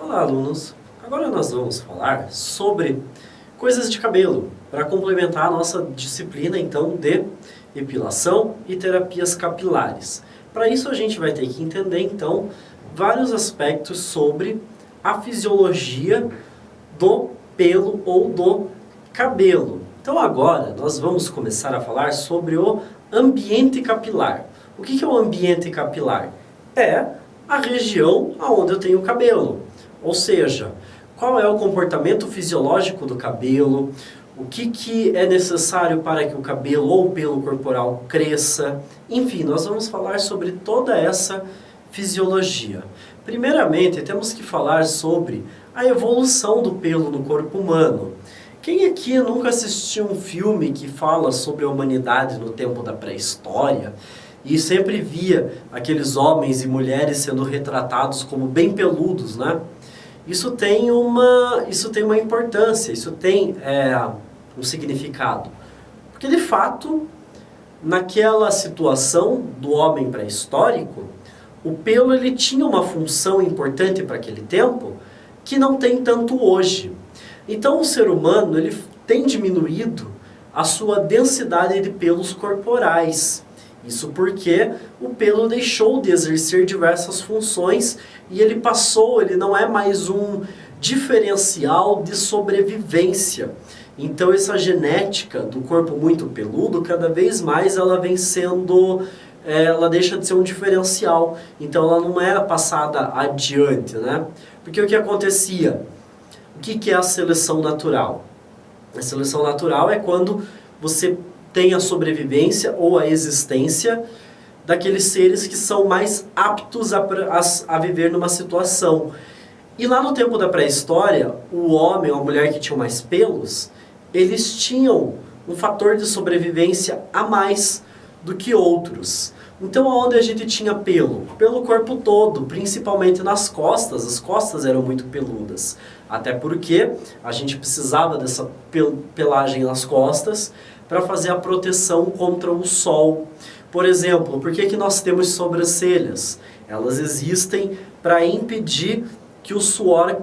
Olá, alunos! Agora nós vamos falar sobre coisas de cabelo, para complementar a nossa disciplina, então, de epilação e terapias capilares. Para isso, a gente vai ter que entender, então, vários aspectos sobre a fisiologia do pelo ou do cabelo. Então, agora, nós vamos começar a falar sobre o ambiente capilar. O que é o ambiente capilar? É a região onde eu tenho cabelo. Ou seja, qual é o comportamento fisiológico do cabelo, o que é necessário para que o cabelo ou o pelo corporal cresça. Enfim, nós vamos falar sobre toda essa fisiologia. Primeiramente, temos que falar sobre a evolução do pelo no corpo humano. Quem aqui nunca assistiu um filme que fala sobre a humanidade no tempo da pré-história e sempre via aqueles homens e mulheres sendo retratados como bem peludos, né? Isso tem uma importância, isso tem um significado. Porque, de fato, naquela situação do homem pré-histórico, o pelo ele tinha uma função importante para aquele tempo que não tem tanto hoje. Então, o ser humano ele tem diminuído a sua densidade de pelos corporais. Isso porque o pelo deixou de exercer diversas funções e ele não é mais um diferencial de sobrevivência. Então essa genética do corpo muito peludo, cada vez mais ela vem sendo, ela deixa de ser um diferencial. Então ela não é passada adiante, né? Porque o que acontecia? O que é a seleção natural? A seleção natural é quando você tem a sobrevivência ou a existência daqueles seres que são mais aptos a viver numa situação. E lá no tempo da pré-história, o homem ou a mulher que tinham mais pelos, eles tinham um fator de sobrevivência a mais do que outros. Então, onde a gente tinha pelo? Pelo corpo todo, principalmente nas costas. As costas eram muito peludas. Até porque a gente precisava dessa pelagem nas costas para fazer a proteção contra o sol. Por exemplo, por que nós temos sobrancelhas? Elas existem para impedir que o suor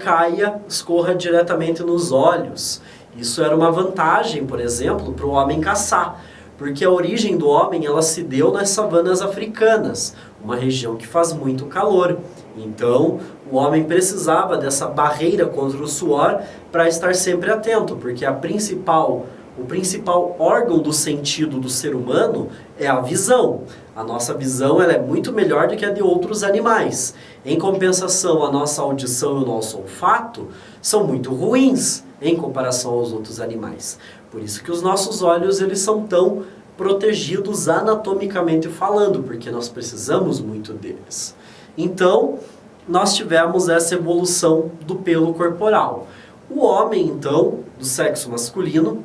escorra diretamente nos olhos. Isso era uma vantagem, por exemplo, para o homem caçar. Porque a origem do homem ela se deu nas savanas africanas, uma região que faz muito calor. Então, o homem precisava dessa barreira contra o suor para estar sempre atento, porque o principal órgão do sentido do ser humano é a visão. A nossa visão ela é muito melhor do que a de outros animais. Em compensação, a nossa audição e o nosso olfato são muito ruins em comparação aos outros animais. Por isso que os nossos olhos eles são tão protegidos anatomicamente falando, porque nós precisamos muito deles. Então, nós tivemos essa evolução do pelo corporal. O homem, então, do sexo masculino,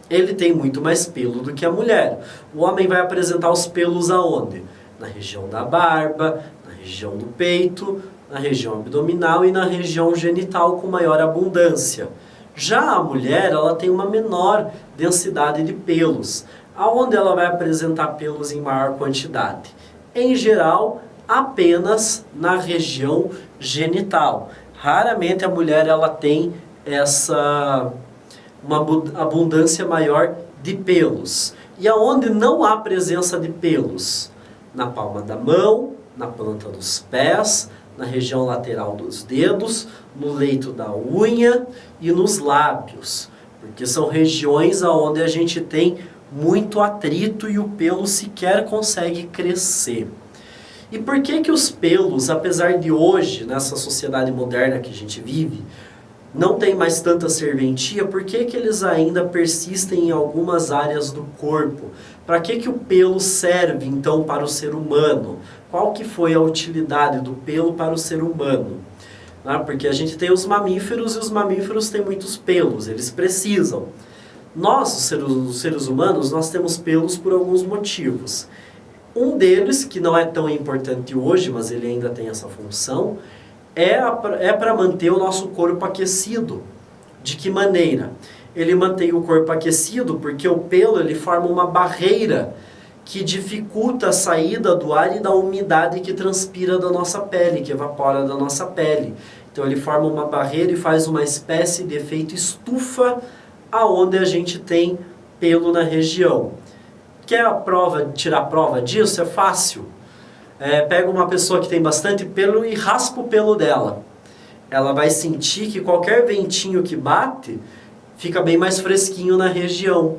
ele tem muito mais pelo do que a mulher. O homem vai apresentar os pelos aonde? Na região da barba, na região do peito, na região abdominal e na região genital com maior abundância. Já a mulher, ela tem uma menor densidade de pelos. Aonde ela vai apresentar pelos em maior quantidade? Em geral, apenas na região genital. Raramente a mulher ela tem uma abundância maior de pelos. E aonde não há presença de pelos? Na palma da mão, na planta dos pés, na região lateral dos dedos, no leito da unha e nos lábios. Porque são regiões onde a gente tem muito atrito e o pelo sequer consegue crescer. E por que os pelos, apesar de hoje, nessa sociedade moderna que a gente vive, não tem mais tanta serventia, por que eles ainda persistem em algumas áreas do corpo? Para que o pelo serve, então, para o ser humano? Qual que foi a utilidade do pelo para o ser humano? Porque a gente tem os mamíferos e os mamíferos têm muitos pelos, eles precisam. Nós, os seres humanos, nós temos pelos por alguns motivos. Um deles, que não é tão importante hoje, mas ele ainda tem essa função, é para manter o nosso corpo aquecido. De que maneira? Ele mantém o corpo aquecido porque o pelo ele forma uma barreira que dificulta a saída do ar e da umidade que transpira da nossa pele, que evapora da nossa pele. Então ele forma uma barreira e faz uma espécie de efeito estufa aonde a gente tem pelo na região. Quer tirar a prova disso? É fácil. Pega uma pessoa que tem bastante pelo e raspa o pelo dela. Ela vai sentir que qualquer ventinho que bate fica bem mais fresquinho na região,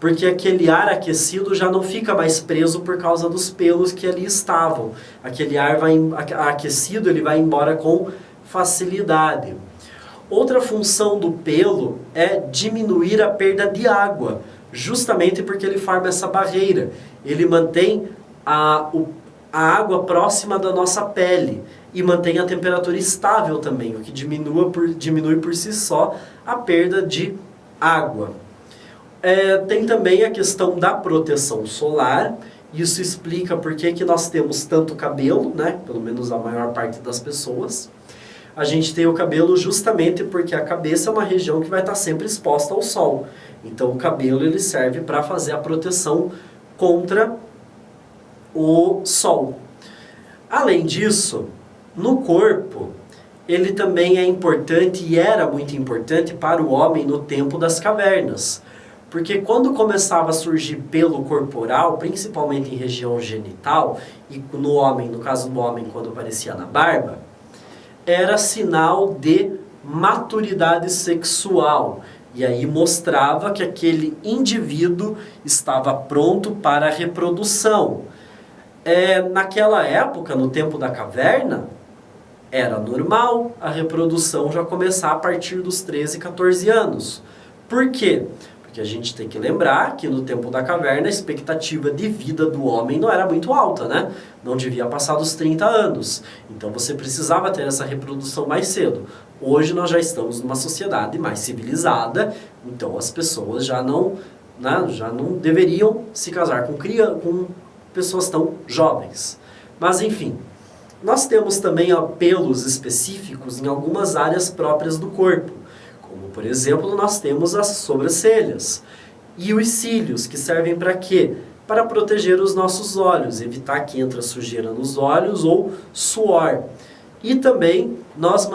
porque aquele ar aquecido já não fica mais preso por causa dos pelos que ali estavam. Aquele ar aquecido ele vai embora com facilidade. Outra função do pelo é diminuir a perda de água, justamente porque ele forma essa barreira. Ele mantém a água próxima da nossa pele e mantém a temperatura estável também, o que diminui por si só a perda de água. Tem também a questão da proteção solar. Isso explica por que nós temos tanto cabelo, né? Pelo menos a maior parte das pessoas. A gente tem o cabelo justamente porque a cabeça é uma região que vai estar sempre exposta ao sol. Então o cabelo ele serve para fazer a proteção contra o sol. Além disso, no corpo, ele também é importante e era muito importante para o homem no tempo das cavernas. Porque quando começava a surgir pelo corporal, principalmente em região genital, e no homem, no caso do homem, quando aparecia na barba, era sinal de maturidade sexual. E aí mostrava que aquele indivíduo estava pronto para a reprodução. Naquela época, no tempo da caverna, era normal a reprodução já começar a partir dos 13, 14 anos. Por quê? Porque a gente tem que lembrar que no tempo da caverna a expectativa de vida do homem não era muito alta, né? Não devia passar dos 30 anos. Então você precisava ter essa reprodução mais cedo. Hoje nós já estamos numa sociedade mais civilizada, então as pessoas já não deveriam se casar com pessoas tão jovens. Mas enfim, nós temos também pelos específicos em algumas áreas próprias do corpo. Como, por exemplo, nós temos as sobrancelhas e os cílios, que servem para quê? Para proteger os nossos olhos, evitar que entre sujeira nos olhos ou suor. E também nós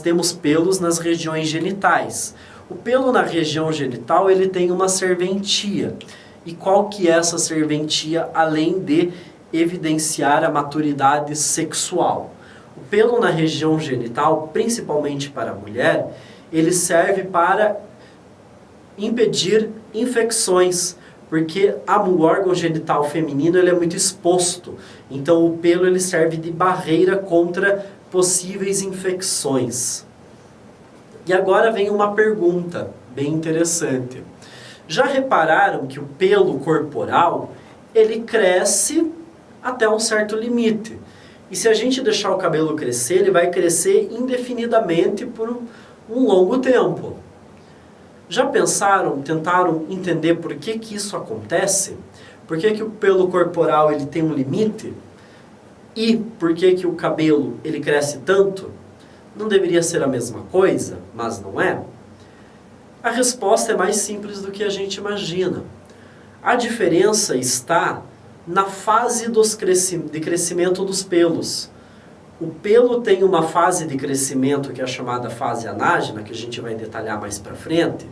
temos pelos nas regiões genitais. O pelo na região genital ele tem uma serventia. E qual que é essa serventia, além de evidenciar a maturidade sexual? O pelo na região genital, principalmente para a mulher, ele serve para impedir infecções, porque o órgão genital feminino ele é muito exposto. Então o pelo ele serve de barreira contra possíveis infecções. E agora vem uma pergunta bem interessante. Já repararam que o pelo corporal ele cresce até um certo limite? E se a gente deixar o cabelo crescer, ele vai crescer indefinidamente por um longo tempo. Já tentaram entender por que isso acontece? Por que o pelo corporal ele tem um limite? E por que o cabelo ele cresce tanto? Não deveria ser a mesma coisa, mas não é? A resposta é mais simples do que a gente imagina. A diferença está na fase de crescimento dos pelos. O pelo tem uma fase de crescimento que é chamada fase anágena, que a gente vai detalhar mais para frente.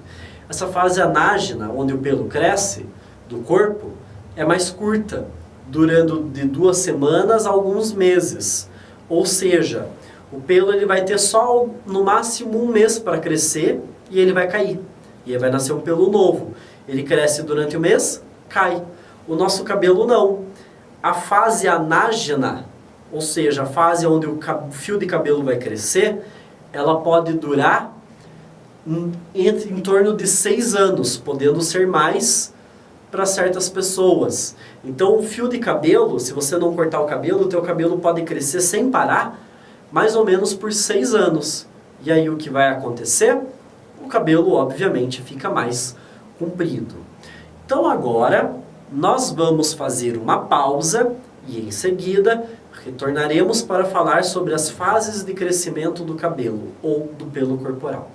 Essa fase anágena, onde o pelo cresce do corpo, é mais curta, durando de 2 semanas a alguns meses. Ou seja, o pelo ele vai ter só no máximo 1 mês para crescer e ele vai cair. E aí vai nascer um pelo novo. Ele cresce durante o mês, cai. O nosso cabelo não. A fase anágena, ou seja, a fase onde o fio de cabelo vai crescer, ela pode durar em torno de 6 anos, podendo ser mais para certas pessoas. Então, o fio de cabelo, se você não cortar o cabelo, o teu cabelo pode crescer sem parar, mais ou menos por 6 anos. E aí o que vai acontecer? O cabelo, obviamente, fica mais comprido. Então, agora, nós vamos fazer uma pausa e, em seguida, retornaremos para falar sobre as fases de crescimento do cabelo ou do pelo corporal.